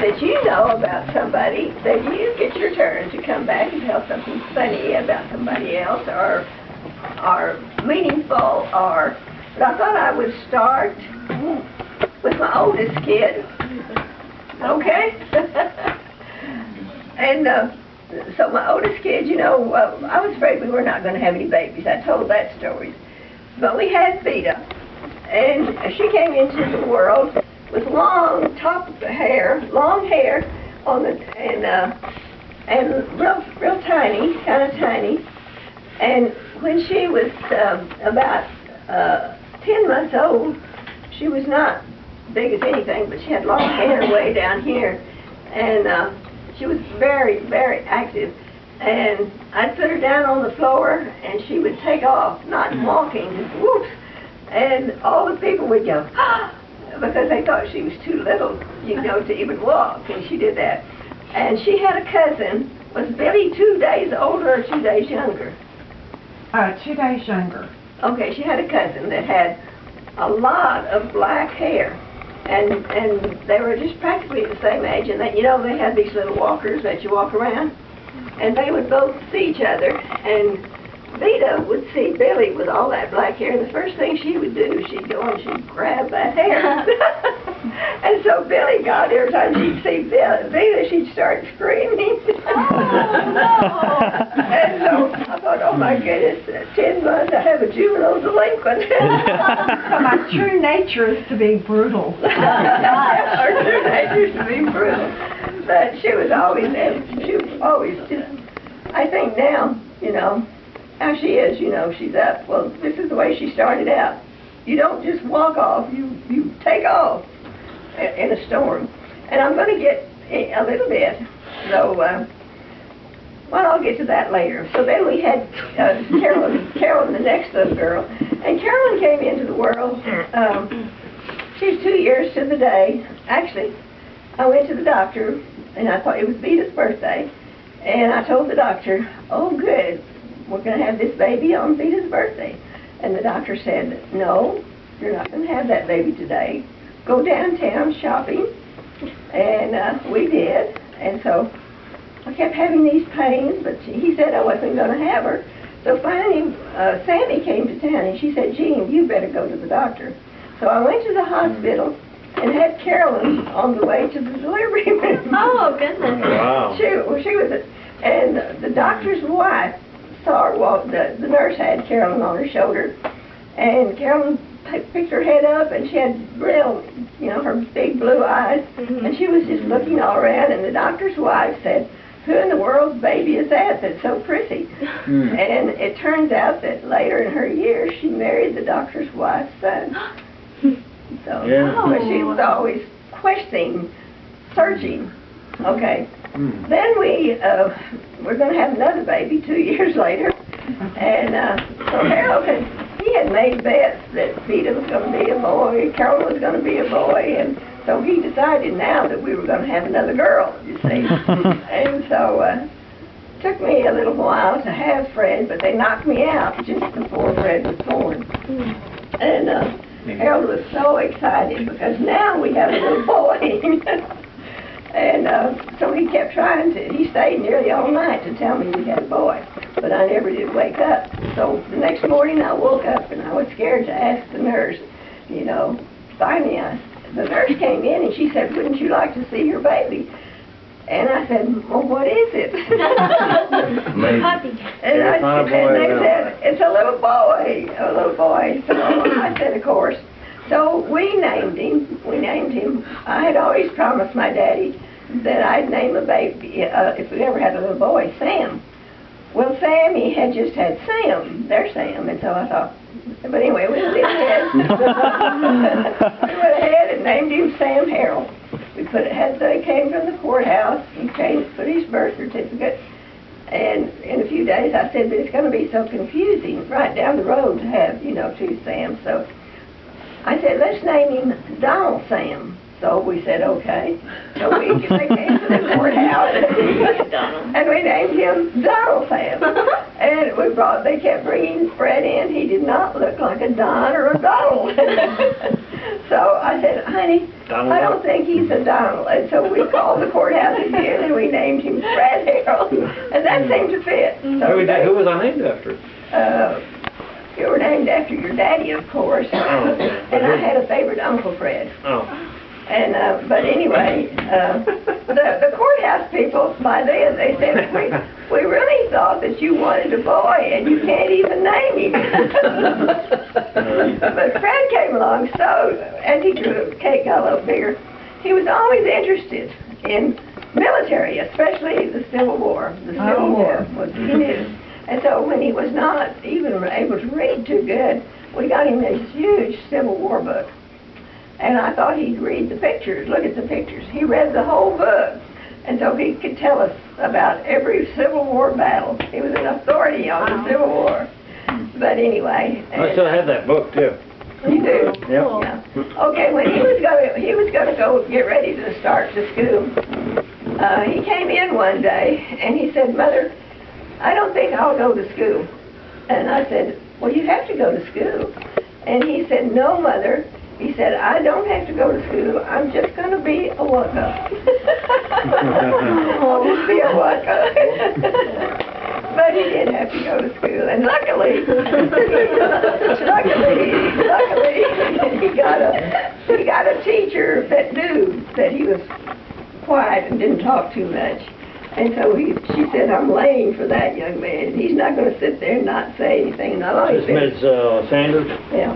that you know about somebody, that you get your turn to come back and tell something funny about somebody else, or meaningful, or. But I thought I would start with my oldest kid. Okay? And so my oldest kid, you know, I was afraid we were not going to have any babies. I told that story. But we had Vita, and she came into the world with long long hair on the and real tiny, kind of tiny. And when she was about 10 months old, she was not big as anything, but she had long hair way down here, and she was very, very active. And I'd put her down on the floor, and she would take off, not walking, just whoops. And all the people would go, ah, because they thought she was too little, you know, to even walk, and she did that. And she had a cousin. Was Billy 2 days older or 2 days younger? 2 days younger. Okay, she had a cousin that had a lot of black hair. And they were just practically the same age, and they, you know, they had these little walkers that you walk around, and they would both see each other, and Vita would see Billy with all that black hair, and the first thing she would do, she'd go and she'd grab that hair. And so Billy got, every time she'd see Vita, she'd start screaming. And so I thought, oh my goodness, at 10 months I have a juvenile delinquent. So my true nature is to be brutal. Her true nature is to be brutal. But she was always just, I think now, you know, how she is, you know, she's up. Well, this is the way she started out. You don't just walk off, you take off in a storm. And I'm going to get a little bit, so, well, I'll get to that later. So then we had Carolyn, the next little girl. And Carolyn came into the world, she was 2 years to the day. Actually, I went to the doctor, and I thought it was Vita's birthday. And I told the doctor, oh, good, we're going to have this baby on Vita's birthday. And the doctor said, no, you're not going to have that baby today. Go downtown shopping. And we did. And so I kept having these pains, but he said I wasn't going to have her. So finally, Sammy came to town, and she said, Jean, you better go to the doctor. So I went to the hospital and had Carolyn on the way to the delivery room. Oh, goodness. Wow. She was, and the doctor's wife saw her walk, the nurse had Carolyn on her shoulder, and Carolyn picked her head up, and she had real, you know, her big blue eyes, and she was just looking all around, and the doctor's wife said, who in the world's baby is that that's so pretty? And it turns out that later in her years, she married the doctor's wife's son. So, but she was always questioning, searching. Okay. Then we're going to have another baby 2 years later, and so Harold he had made bets that Vita was going to be a boy, Carol was going to be a boy, and so he decided now that we were going to have another girl, you see. And so it took me a little while to have Fred, but they knocked me out just before Fred was born. And Harold was so excited because now we have a little boy. And so he kept trying to, he stayed nearly all night to tell me we had a boy, but I never did wake up. So the next morning I woke up and I was scared to ask the nurse, you know. Finally the nurse came in and she said, wouldn't you like to see your baby? And I said, well, what is it? Puppy. And they said, it's a little boy, So I said, of course. So we named him. I had always promised my daddy that I'd name a baby, if we ever had a little boy, Sam. Well, Sammy had just had Sam, their Sam, and so I thought, but anyway, we went ahead. We went ahead and named him Sam Harold. They came from the courthouse, he put his birth certificate, and in a few days I said, but it's going to be so confusing right down the road to have, you know, two Sams, so I said, let's name him Donald Sam. So we said, okay. So they came to the courthouse, and we named him Donald Sam. And they kept bringing Fred in. He did not look like a Don or a Donald. So I said, honey, Donald I don't think he's a Donald. And so we called the courthouse again and we named him Fred Harold. And that seemed to fit. So Who was I named after? you were named after your daddy, of course. And I had a favorite, Uncle Fred. Oh. And, but anyway, the courthouse people, by then, they said, we really thought that you wanted a boy, and you can't even name him. But Fred came along, so, as he grew, Kate got a little bigger, he was always interested in military, especially the Civil War. The Civil War was he knew. And so when he was not even able to read too good, we got him this huge Civil War book. And I thought he'd read the pictures, look at the pictures. He read the whole book. And so he could tell us about every Civil War battle. He was an authority on the Civil War. But anyway. I still have that book too. You do? Yep. Yeah. Okay, when he was gonna go get ready to start to school, he came in one day and he said, Mother, I don't think I'll go to school. And I said, well, you have to go to school. And he said, no, Mother. He said, I don't have to go to school. I'm just going to be a worker. I'll just be a worker. But he did have to go to school. And luckily, he got a teacher that knew that he was quiet and didn't talk too much. And so she said, I'm laying for that young man. He's not going to sit there and not say anything. Not only This Ms. Sanders? Yeah.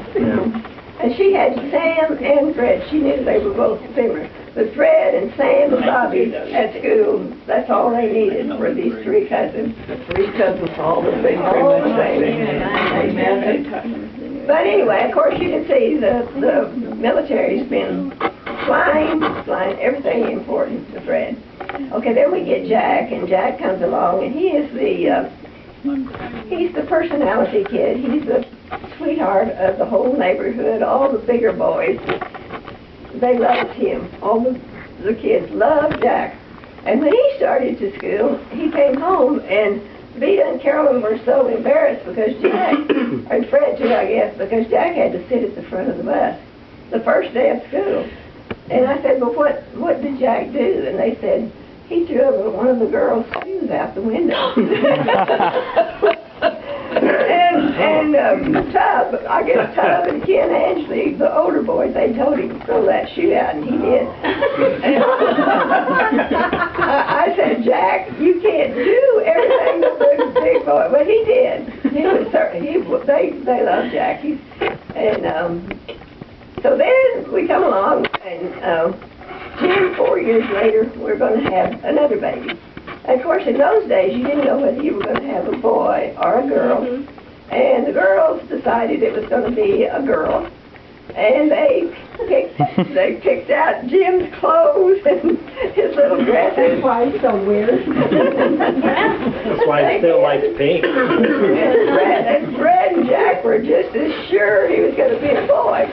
And she had Sam and Fred. She knew they were both similar. But Fred and Sam and Bobby at school, that's all they needed were these three cousins. The three cousins, all the same, pretty much same. But anyway, of course, you can see the military's been flying everything important to Fred. Okay, then we get Jack, and Jack comes along, and he's the personality kid. He's the sweetheart of the whole neighborhood. All the bigger boys, they loved him. All the kids loved Jack. And when he started to school, he came home, and Vita and Carolyn were so embarrassed because Jack, and Fred too, I guess, because Jack had to sit at the front of the bus the first day of school. And I said, well, what did Jack do? And they said, he threw one of the girls' shoes out the window. and Tub, I guess Tub and Ken Angley, the older boys, they told him to throw that shoe out, and he did. And I said, Jack, you can't do everything the big boy, but he did. They love Jack. So then we come along, and 4 years later, we're going to have another baby. And of course, in those days, you didn't know whether you were going to have a boy or a girl. And the girls decided it was going to be a girl. And they picked out Jim's clothes and his little dresses. That's why he's so weird. That's why he still likes pink. And Fred and Jack were just as sure he was going to be a boy.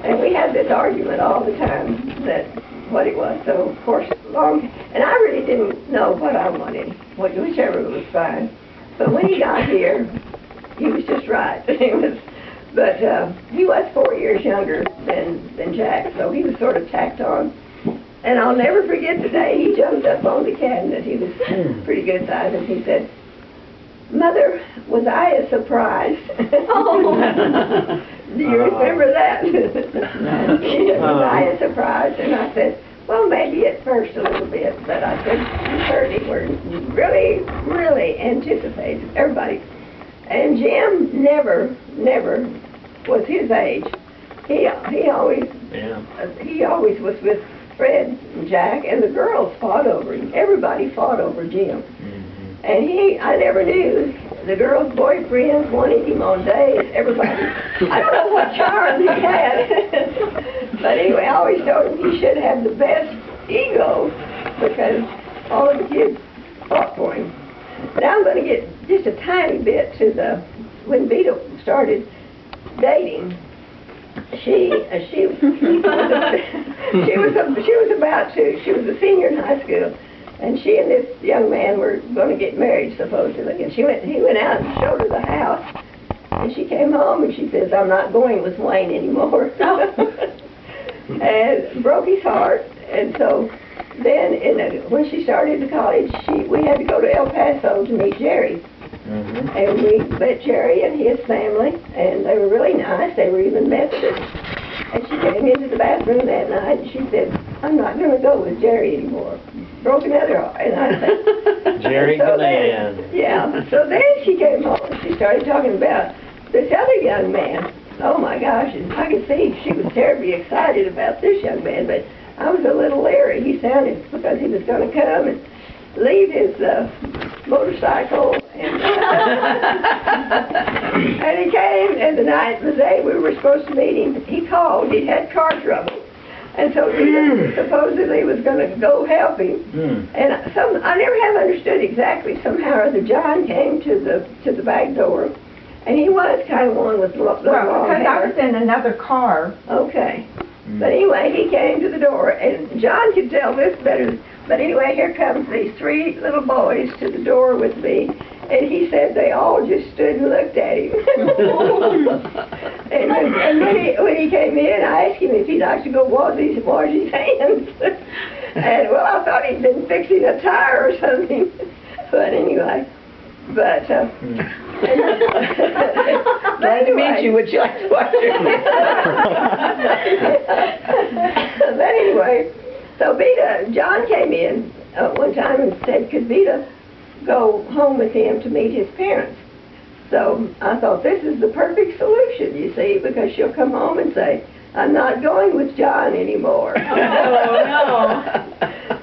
And we had this argument all the time that what it was. So, of course, and I really didn't know what I wanted, whichever was fine. But when he got here, he was just right. He was 4 years younger than Jack, so he was sort of tacked on. And I'll never forget the day he jumped up on the cabinet. He was pretty good size, and he said, Mother, was I a surprise? Do you remember that? Was I a surprise? And I said, well, maybe at first a little bit, but I said, you certainly were really, really anticipated, everybody. And Jim never was his age. He always was with Fred and Jack, and the girls fought over him. Everybody fought over Jim. And I never knew. The girls' boyfriends wanted him on dates. Everybody. I don't know what charm he had. But anyway, I always told him he should have the best ego because all of the kids fought for him. Now I'm going to get just a tiny bit to when Vita started dating. She was about to. She was a senior in high school. And she and this young man were going to get married, supposedly. And he went out and showed her the house. And she came home and she says, I'm not going with Wayne anymore. and broke his heart. And so then, when she started to college, we had to go to El Paso to meet Jerry. Mhm. And we met Jerry and his family, and they were really nice. They were even Methodist. And she came into the bathroom that night, and she said, "I'm not going to go with Jerry anymore." Broke another heart. And I said, Jerry so Glenn. then, yeah. So then she came home, and she started talking about this other young man. Oh my gosh, and I could see she was terribly excited about this young man, but I was a little leery. He sounded, because he was going to come and leave his motorcycle, and, and he came, and the night, the day we were supposed to meet him, he called. He'd had car trouble, and so he supposedly was going to go help him. And I never have understood exactly. Somehow or other, John came to the back door, and he was kind of one with long Well, because I hair. was in another car. Okay. But anyway, he came to the door, and John could tell this better. But anyway, here comes these three little boys to the door with me, and he said they all just stood and looked at him. and when he came in, I asked him if he'd like to go wash his hands. And well, I thought he'd been fixing a tire or something. But anyway, but Glad to meet you. Would you like to watch your But anyway, so Vita, John came in one time and said, could Vita go home with him to meet his parents? So I thought, this is the perfect solution, you see, because she'll come home and say, I'm not going with John anymore. Oh,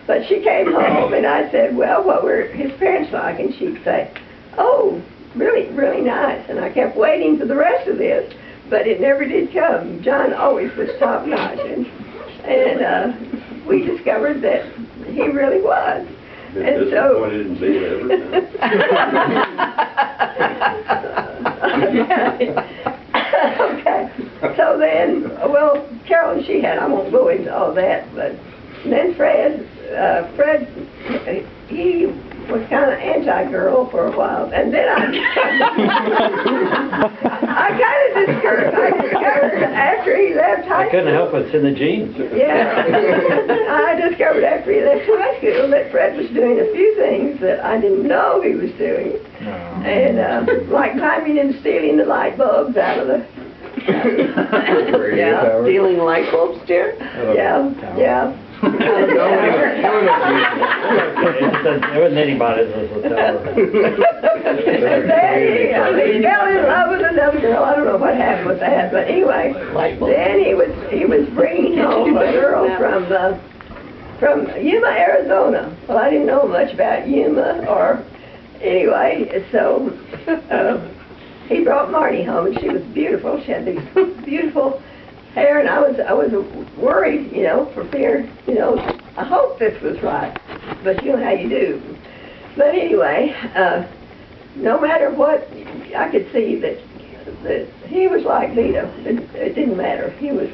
But she came home, and I said, well, what were his parents like? And she'd say, oh, really, really nice. And I kept waiting for the rest of this, but it never did come. John always was top-notch, and we discovered that he really was. And so, Disappointed in Vita every okay. So then, well, Carolyn, she had, I won't go into all that, but then Fred, he was kind of anti-girl for a while, and then I discovered after he left high I couldn't school. help it, it's in the genes. Yeah. I discovered after he left high school that Fred was doing a few things that I didn't know he was doing. And like climbing and stealing the light bulbs out of the... yeah, Stealing light bulbs, dear? yeah. There wasn't anybody that was a tower. And then he fell in love with another girl. I don't know what happened with that, but anyway, then he was bringing home a girl from Yuma, Arizona. Well, I didn't know much about Yuma, or anyway, so he brought Marty home, and she was beautiful. She had these beautiful hair, and I was worried, for fear, I hope this was right, but you know how you do. But anyway, no matter what, I could see that he was like Vita. It didn't matter. He was